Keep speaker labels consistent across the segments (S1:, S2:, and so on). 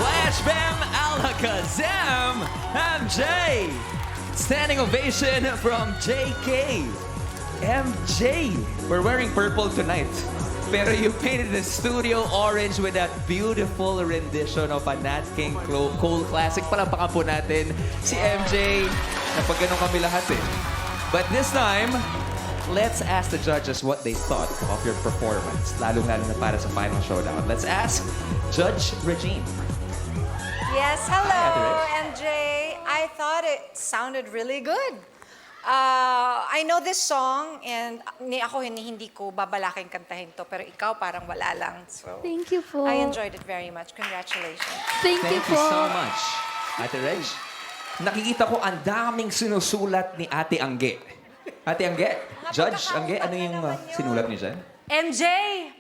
S1: Flash Bam Alakazam, MJ. Standing ovation from JK. MJ, we're wearing purple tonight. Pero you painted the studio orange with that beautiful rendition of a Nat King Cole classic. Palapakan po natin si MJ. Napag ganun kami lahat eh. But this time, let's ask the judges what they thought of your performance. Lalo-lalo na para sa final showdown. Let's ask Judge Regine.
S2: Yes,
S1: Hi, Ate
S2: hello,
S1: Rich.
S2: MJ. I thought it sounded really good. I know this song and hindi ko babalaking kantahin to, pero ikaw parang wala lang. So,
S3: Thank you po.
S2: I enjoyed it very much. Congratulations.
S3: Thank you
S1: Thank
S3: po.
S1: you so much, Ate Reg. Nakikita ko ang daming sinusulat ni Ate Angge. Ate Angge, Judge Angge, ano yung sinulat niyo dyan?
S4: MJ!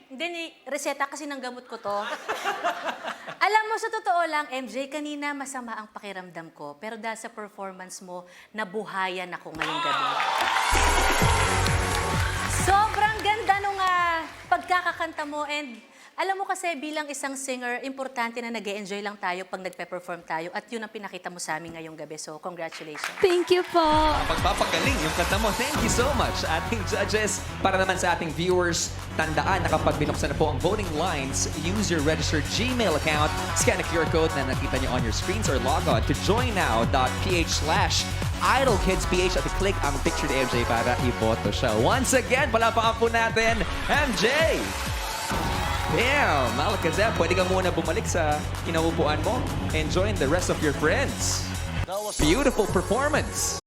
S4: Hindi, reseta kasi ng gamot ko to. Alam mo, sa totoo lang, MJ, kanina masama ang pakiramdam ko. Pero dahil sa performance mo, nabuhayan ako ngayong gabi. Sobrang ganda nung pagkakakanta mo. And alam mo kasi bilang isang singer, importante na nag-e-enjoy lang tayo pag nagpe-perform tayo. At yun ang pinakita mo sa amin ngayong gabi. So, congratulations.
S3: Thank you po.
S1: Pagpapagaling yung kanta mo. Thank you so much, ating judges. Para naman sa ating viewers, tandaan na kapag binuksan na po ang voting lines, use your registered Gmail account, scan a QR code na nakita nyo on your screens or log on to joinnow.ph/IdolKidsPH at i-click ang picture ni MJ para iboto siya. Once again, palapakan po natin, MJ! Damn, Alakazam, pwede ka muna bumalik sa kinaupuan mo and join the rest of your friends. Beautiful performance.